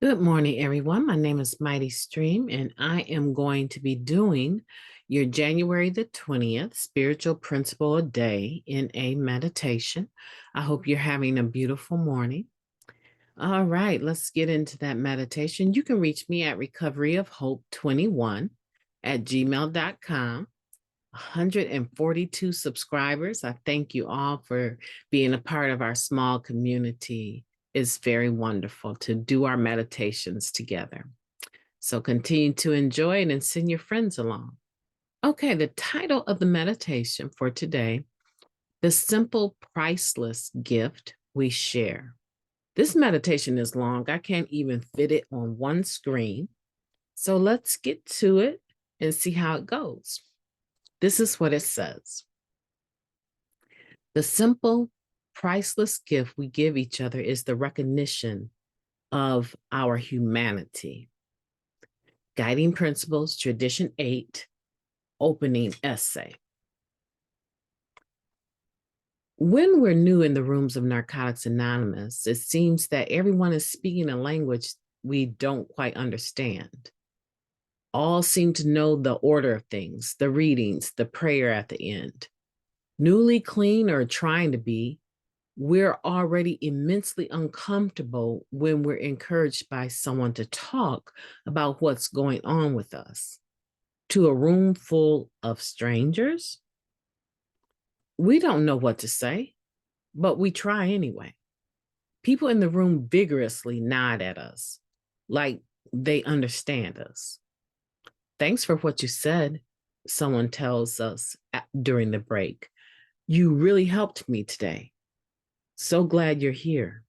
Good morning, everyone. My name is Mighty Stream, and I am going to be doing your January the 20th spiritual principle a day in a meditation. I hope you're having a beautiful morning. All right, let's get into that meditation. You can reach me at recoveryofhope21@gmail.com. 142 subscribers. I thank you all for being a part of our small community. It's very wonderful to do our meditations together. So continue to enjoy it and send your friends along. Okay, the title of the meditation for today, The Simple Priceless Gift We Share. This meditation is long. I can't even fit it on one screen. So let's get to it and see how it goes. This is what it says. The simple, priceless gift we give each other is the recognition of our humanity. Guiding Principles, Tradition 8, Opening Essay. When we're new in the rooms of Narcotics Anonymous, it seems that everyone is speaking a language we don't quite understand. All seem to know the order of things, the readings, the prayer at the end. Newly clean or trying to be, we're already immensely uncomfortable when we're encouraged by someone to talk about what's going on with us. To a room full of strangers, we don't know what to say, but we try anyway. People in the room vigorously nod at us, like they understand us. Thanks for what you said, someone tells us during the break. You really helped me today. So glad you're here.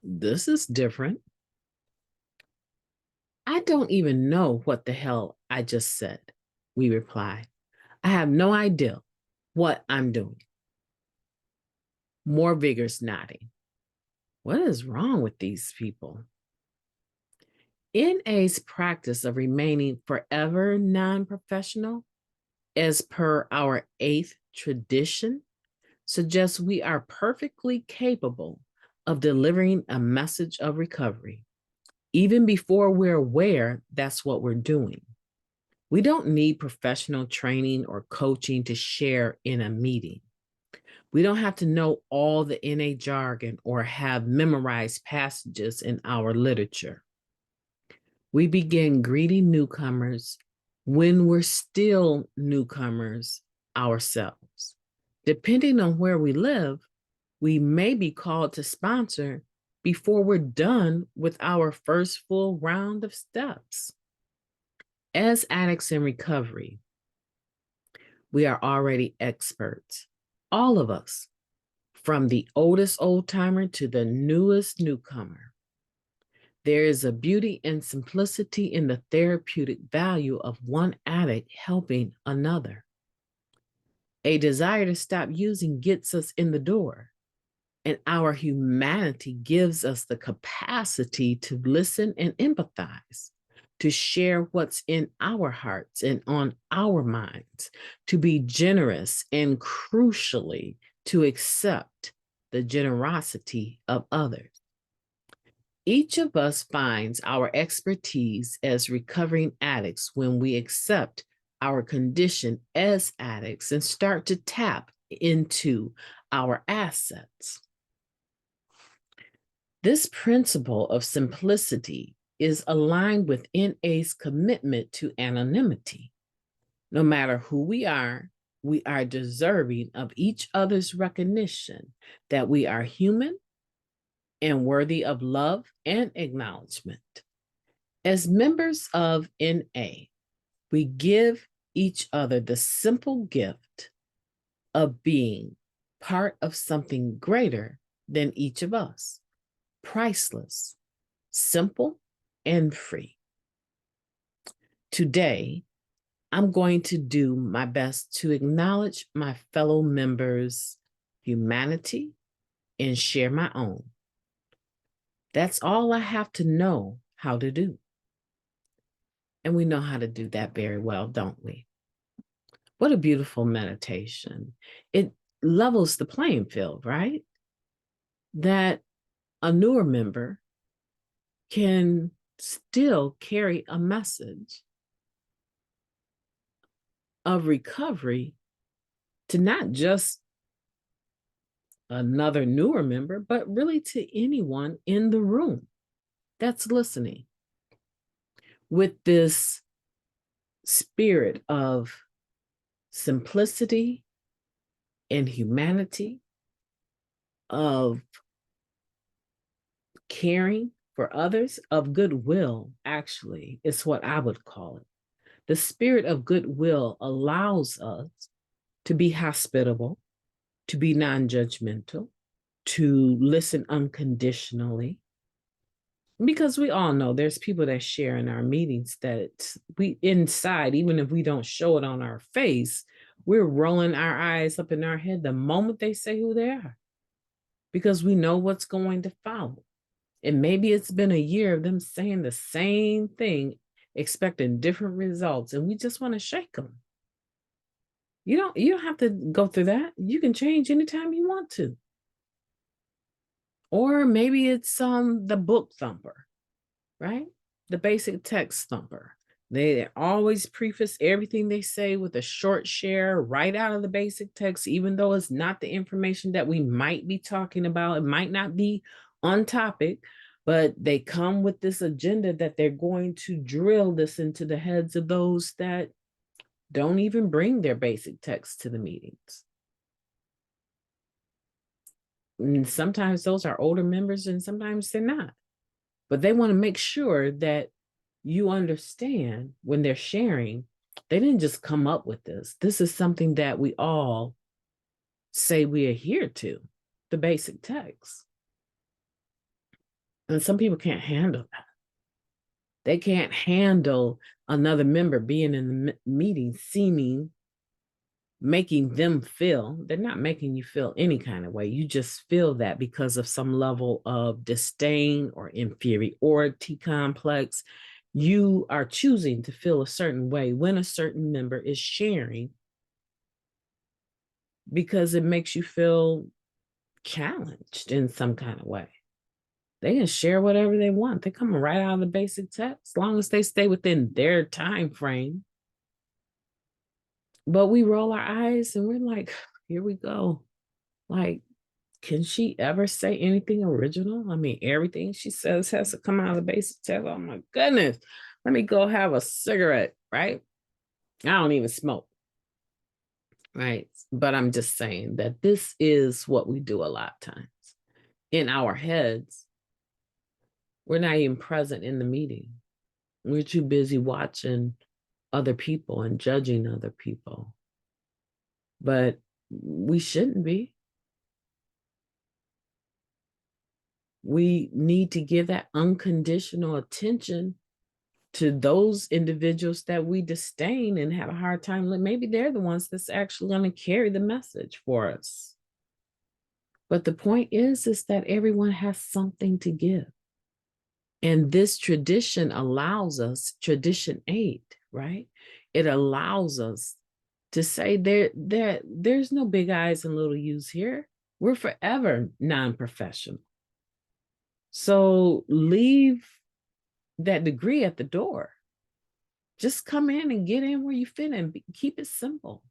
This is different. I don't even know what the hell I just said, we reply. I have no idea what I'm doing. More vigorous nodding. What is wrong with these people? NA's practice of remaining forever non-professional, as per our 8th tradition, suggests we are perfectly capable of delivering a message of recovery, even before we're aware that's what we're doing. We don't need professional training or coaching to share in a meeting. We don't have to know all the NA jargon or have memorized passages in our literature. We begin greeting newcomers when we're still newcomers ourselves. Depending on where we live, we may be called to sponsor before we're done with our first full round of steps. As addicts in recovery, we are already experts, all of us, from the oldest old timer to the newest newcomer. There is a beauty and simplicity in the therapeutic value of one addict helping another. A desire to stop using gets us in the door, and our humanity gives us the capacity to listen and empathize, to share what's in our hearts and on our minds, to be generous, and crucially, to accept the generosity of others. Each of us finds our expertise as recovering addicts when we accept our condition as addicts and start to tap into our assets. This principle of simplicity is aligned with NA's commitment to anonymity. No matter who we are deserving of each other's recognition that we are human and worthy of love and acknowledgement. As members of NA, we give each other the simple gift of being part of something greater than each of us. Priceless, simple, and free. Today, I'm going to do my best to acknowledge my fellow members' humanity and share my own. That's all I have to know how to do. And we know how to do that very well, don't we? What a beautiful meditation. It levels the playing field, right? That a newer member can still carry a message of recovery to not just another newer member, but really to anyone in the room that's listening with this spirit of simplicity and humanity, of caring for others, of goodwill, actually, is what I would call it. The spirit of goodwill allows us to be hospitable, to be non judgmental, to listen unconditionally. Because we all know there's people that share in our meetings that we inside, even if we don't show it on our face, we're rolling our eyes up in our head the moment they say who they are, because we know what's going to follow. And maybe it's been a year of them saying the same thing, expecting different results, and we just want to shake them. You don't have to go through that. You can change anytime you want to. Or maybe it's the book thumper, right? The basic text thumper. They always preface everything they say with a short share right out of the basic text, even though it's not the information that we might be talking about. It might not be on topic, but they come with this agenda that they're going to drill this into the heads of those that don't even bring their basic text to the meetings. And sometimes those are older members and sometimes they're not. But they want to make sure that you understand when they're sharing, they didn't just come up with this. This is something that we all say we adhere to, the basic text. And some people can't handle that. They can't handle another member being in the meeting, making them feel, they're not making you feel any kind of way. You just feel that because of some level of disdain or inferiority complex. You are choosing to feel a certain way when a certain member is sharing because it makes you feel challenged in some kind of way. They can share whatever they want. They're coming right out of the basic text, as long as they stay within their time frame. But we roll our eyes and we're like, here we go. Like, can she ever say anything original? I mean, everything she says has to come out of the basic text. Oh my goodness. Let me go have a cigarette, right? I don't even smoke, right? But I'm just saying that this is what we do a lot of times. In our heads, we're not even present in the meeting. We're too busy watching other people and judging other people. But we shouldn't be. We need to give that unconditional attention to those individuals that we disdain and have a hard time. Maybe they're the ones that's actually going to carry the message for us. But the point is that everyone has something to give. And this tradition allows us, tradition 8, right? It allows us to say there's no big I's and little U's here. We're forever non-professional. So leave that degree at the door. Just come in and get in where you fit and keep it simple.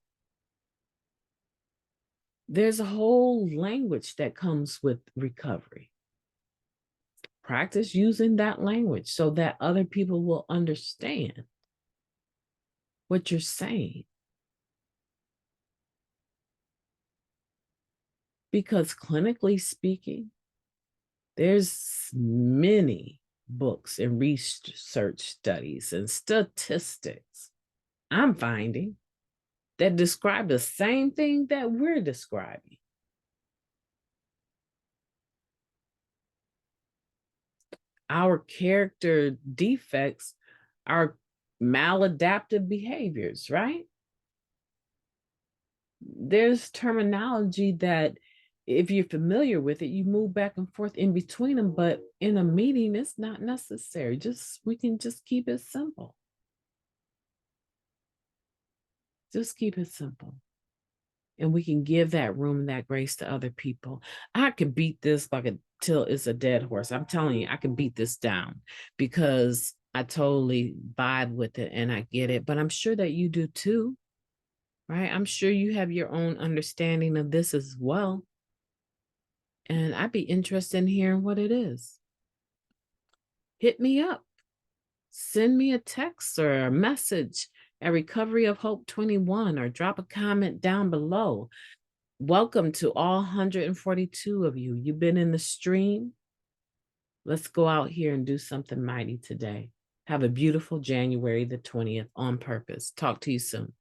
There's a whole language that comes with recovery. Practice using that language so that other people will understand what you're saying. Because clinically speaking, there's many books and research studies and statistics I'm finding that describe the same thing that we're describing. Our character defects are maladaptive behaviors, right? There's terminology that if you're familiar with it, you move back and forth in between them, but in a meeting, it's not necessary. We can just keep it simple. Just keep it simple. And we can give that room and that grace to other people. I could beat this like till it's a dead horse. I'm telling you, I can beat this down because I totally vibe with it and I get it, but I'm sure that you do too, right? I'm sure you have your own understanding of this as well. And I'd be interested in hearing what it is. Hit me up. Send me a text or a message at Recovery of Hope 21 or drop a comment down below. Welcome to all 142 of you. You've been in the stream. Let's go out here and do something mighty today. Have a beautiful January the 20th on purpose. Talk to you soon.